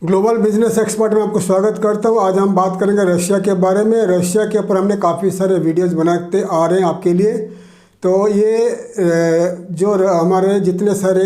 Global business expert में आपको स्वागत करता हूं। आज हम बात करेंगे रशिया के बारे में। रशिया के ऊपर हमने काफ़ी सारे वीडियोस बनाते आ रहे हैं आपके लिए। तो ये जो हमारे जितने सारे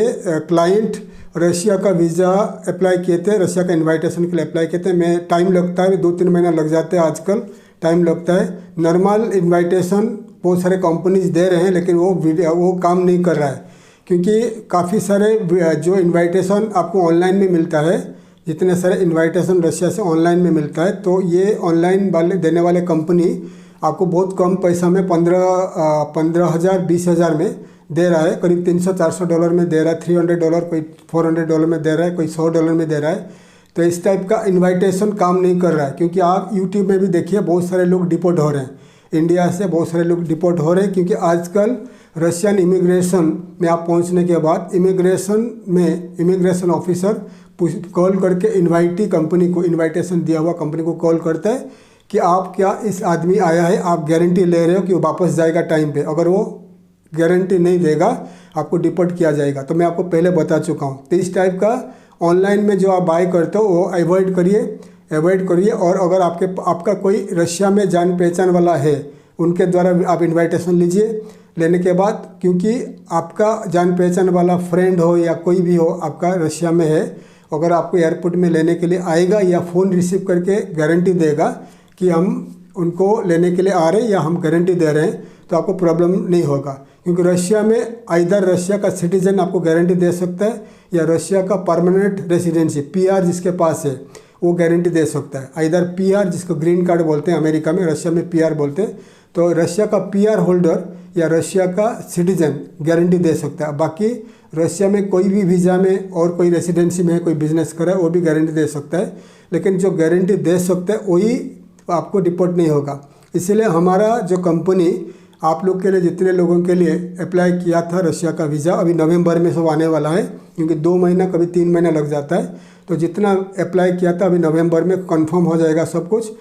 क्लाइंट रशिया का वीज़ा अप्लाई किए थे, रशिया का इनविटेशन के लिए अप्लाई किए थे, मैं टाइम लगता है, 2-3 महीना लग जाते हैं, आजकल टाइम लगता है। नॉर्मल इन्विटेशन बहुत सारे कंपनीज दे रहे हैं, लेकिन वो काम नहीं कर रहा है, क्योंकि काफ़ी सारे जो इन्विटेशन आपको ऑनलाइन में मिलता है, जितने सारे इन्विटेशन रशिया से ऑनलाइन में मिलता है, तो ये ऑनलाइन वाले देने वाले कंपनी आपको बहुत कम पैसा में 15,000 20,000 में दे रहा है, करीब $300-400 में दे रहा है, $300, कोई $400 में दे रहा है, कोई $100 में दे रहा है। तो इस टाइप का इन्विटेशन काम नहीं कर रहा है, क्योंकि आप यूट्यूब में भी देखिए बहुत सारे लोग डिपोर्ट हो रहे हैं, इंडिया से बहुत सारे लोग डिपोर्ट हो रहे हैं, क्योंकि आजकल रशियन इमिग्रेशन में आप पहुंचने के बाद इमिग्रेशन ऑफिसर कॉल करके इन्विटेशन दिया हुआ कंपनी को कॉल करता है कि आप क्या इस आदमी आया है, आप गारंटी ले रहे हो कि वो वापस जाएगा टाइम पे। अगर वो गारंटी नहीं देगा आपको डिपोर्ट किया जाएगा। तो मैं आपको पहले बता चुका हूँ। तो इस टाइप का ऑनलाइन में जो आप बाय करते हो वो अवॉइड करिए। और अगर आपका कोई रशिया में जान पहचान वाला है, उनके द्वारा आप इन्विटेशन लीजिए। लेने के बाद, क्योंकि आपका जान पहचान वाला फ्रेंड हो या कोई भी हो आपका रशिया में है, अगर आपको एयरपोर्ट में लेने के लिए आएगा या फ़ोन रिसीव करके गारंटी देगा कि हम उनको लेने के लिए आ रहे हैं या हम गारंटी दे रहे हैं, तो आपको प्रॉब्लम नहीं होगा। क्योंकि रशिया में आइदर रशिया का सिटीजन आपको गारंटी दे सकता है, या रशिया का परमानेंट रेसिडेंसी PR जिसके पास है वो गारंटी दे सकता है। आइदर PR, जिसको ग्रीन कार्ड बोलते हैं अमेरिका में, रशिया में PR बोलते हैं, तो रशिया का PR होल्डर या रशिया का सिटीजन गारंटी दे सकता है। बाकी रशिया में कोई भी वीज़ा में और कोई रेसिडेंसी में है, कोई बिजनेस करे, वो भी गारंटी दे सकता है, लेकिन जो गारंटी दे सकता है वही आपको डिपोर्ट नहीं होगा। इसलिए हमारा जो कंपनी आप लोग के लिए, जितने लोगों के लिए अप्लाई किया था रशिया का वीज़ा, अभी नवंबर में सब आने वाला है, क्योंकि 2 महीना कभी 3 महीना लग जाता है। तो जितना अप्लाई किया था अभी नवंबर में कंफर्म हो जाएगा, सब कुछ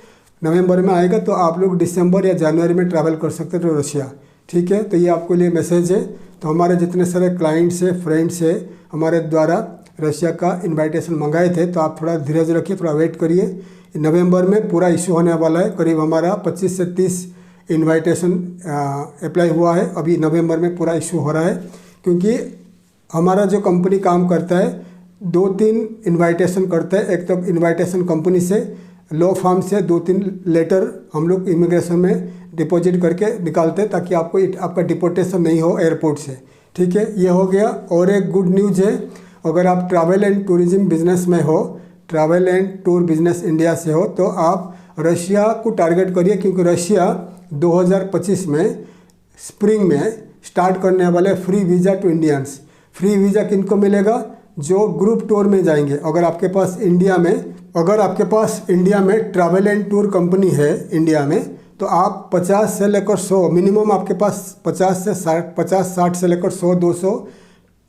नवंबर में आएगा। तो आप लोग दिसंबर या जनवरी में ट्रैवल कर सकते थे रशिया, ठीक है। तो ये आपके लिए मैसेज है। तो हमारे जितने सारे क्लाइंट्स है, फ्रेंड्स है, हमारे द्वारा रशिया का इन्विटेशन मंगाए थे, तो आप थोड़ा धीरज रखिए, थोड़ा वेट करिए। नवंबर में पूरा इशू होने वाला है। करीब हमारा 25 से 30 इन्विटेशन अप्लाई हुआ है, अभी नवंबर में पूरा इशू हो रहा है। क्योंकि हमारा जो कंपनी काम करता है 2-3 इन्विटेशन करता है। एक तो इन्विटेशन कंपनी से, लॉ फर्म से 2-3 लेटर हम लोग इमिग्रेशन में डिपॉजिट करके निकालते हैं, ताकि आपका डिपोर्टेशन नहीं हो एयरपोर्ट से, ठीक है। ये हो गया। और एक गुड न्यूज़ है, अगर आप ट्रैवल एंड टूरिज्म बिजनेस में हो, travel and tour business India से हो, तो आप रशिया को टारगेट करिए, क्योंकि रशिया 2025 में स्प्रिंग में स्टार्ट करने वाले free visa to Indians. Free visa किनको मिलेगा? जो ग्रुप टूर में जाएंगे। अगर आपके पास इंडिया में ट्रैवल एंड टूर कंपनी है इंडिया में, तो आप 50 से लेकर 100, मिनिमम आपके पास 50-60 से लेकर 100-200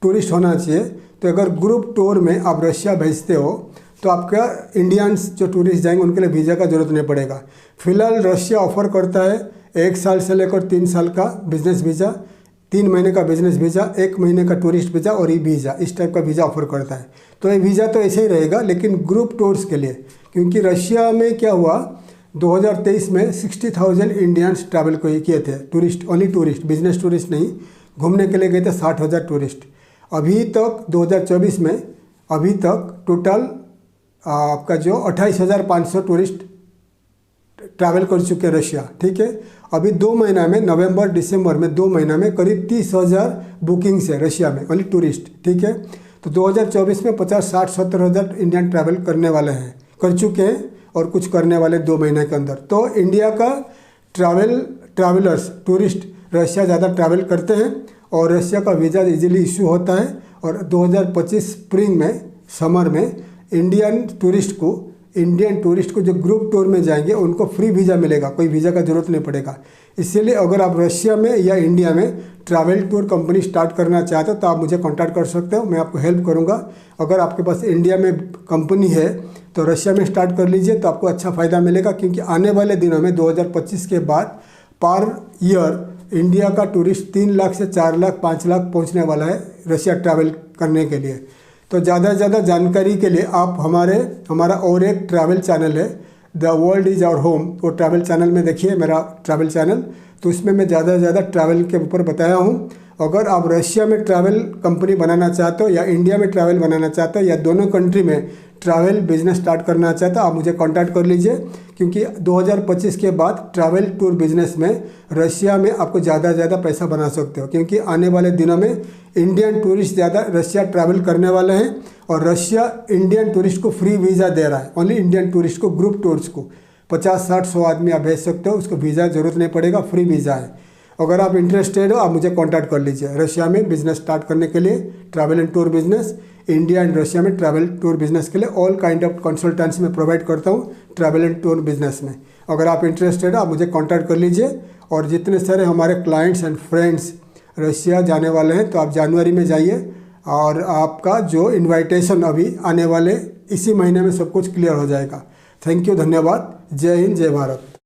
टूरिस्ट होना चाहिए। तो अगर ग्रुप टूर में आप रशिया भेजते हो, तो आपका इंडियंस जो टूरिस्ट जाएंगे उनके लिए वीज़ा का ज़रूरत नहीं पड़ेगा। फिलहाल रशिया ऑफ़र करता है 1 साल से लेकर 3 साल का बिजनेस वीज़ा, 3 महीने का बिजनेस वीज़ा, 1 महीने का टूरिस्ट वीज़ा और ई वीज़ा, इस टाइप का वीज़ा ऑफर करता है। तो ये वीज़ा तो ऐसे ही रहेगा, लेकिन ग्रुप टूर्स के लिए, क्योंकि रशिया में क्या हुआ, 2023 में 60,000 इंडियंस ट्रैवल किए थे, tourist, only tourist, business tourist नहीं, घूमने के लिए गए थे 60,000 टूरिस्ट। अभी तक 2024 में अभी तक टोटल आपका जो 28,500 टूरिस्ट ट्रैवल कर चुके हैं रशिया, ठीक है। अभी 2 महीना में, नवंबर दिसंबर में 2 महीना में करीब 30,000 बुकिंग्स है रशिया में, ओनली टूरिस्ट, ठीक है। तो 2024 में 50-60-70,000 इंडियन ट्रैवल करने वाले हैं, कर चुके हैं, और कुछ करने वाले 2 महीने के अंदर। तो इंडिया का ट्रैवलर्स, टूरिस्ट रशिया ज़्यादा ट्रैवल करते हैं, और रशिया का वीज़ा इजीली इशू होता है। और 2025 स्प्रिंग में, समर में इंडियन टूरिस्ट को जो ग्रुप टूर में जाएंगे उनको फ्री वीज़ा मिलेगा, कोई वीज़ा का ज़रूरत नहीं पड़ेगा। इसीलिए अगर आप रशिया में या इंडिया में ट्रैवल टूर कंपनी स्टार्ट करना चाहते हो, तो आप मुझे कांटेक्ट कर सकते हो, मैं आपको हेल्प करूंगा। अगर आपके पास इंडिया में कंपनी है तो रशिया में स्टार्ट कर लीजिए, तो आपको अच्छा फ़ायदा मिलेगा। क्योंकि आने वाले दिनों में 2025 के बाद पर ईयर इंडिया का टूरिस्ट 3 लाख से 4 लाख 5 लाख पहुँचने वाला है रशिया ट्रैवल करने के लिए। तो ज़्यादा से ज़्यादा जानकारी के लिए आप हमारा और एक ट्रैवल चैनल है, the world is our home, वो ट्रैवल चैनल में देखिए, मेरा ट्रैवल चैनल। तो इसमें मैं ज़्यादा से ज़्यादा ट्रैवल के ऊपर बताया हूँ। अगर आप रशिया में ट्रैवल कंपनी बनाना चाहते हो या इंडिया में ट्रैवल बनाना चाहते हो या दोनों कंट्री में ट्रैवल बिजनेस स्टार्ट करना चाहते हो, आप मुझे कांटेक्ट कर लीजिए, क्योंकि 2025 के बाद ट्रैवल टूर बिजनेस में रशिया में आपको ज़्यादा से ज़्यादा पैसा बना सकते हो, क्योंकि आने वाले दिनों में इंडियन टूरिस्ट ज़्यादा रशिया ट्रैवल करने वाले हैं और रशिया इंडियन टूरिस्ट को फ्री वीज़ा दे रहा है। ओनली इंडियन टूरिस्ट को, ग्रुप टूर्स को 50, 60, 100 आदमी आप भेज सकते हो, उसको वीज़ा ज़रूरत नहीं पड़ेगा, फ्री वीज़ा है। अगर आप इंटरेस्टेड हो आप मुझे कांटेक्ट कर लीजिए रशिया में बिजनेस स्टार्ट करने के लिए, travel and tour business, India and Russia में ट्रैवल टूर बिजनेस के लिए ऑल काइंड ऑफ कंसल्टेंसी में प्रोवाइड करता हूँ ट्रैवल एंड टूर बिजनेस में। अगर आप इंटरेस्टेड हो आप मुझे कांटेक्ट कर लीजिए। और जितने सारे हमारे क्लाइंट्स एंड फ्रेंड्स रशिया जाने वाले हैं, तो आप जनवरी में जाइए और आपका जो इन्विटेशन अभी आने वाले इसी महीने में सब कुछ क्लियर हो जाएगा। थैंक यू, धन्यवाद। जय हिंद, जय भारत।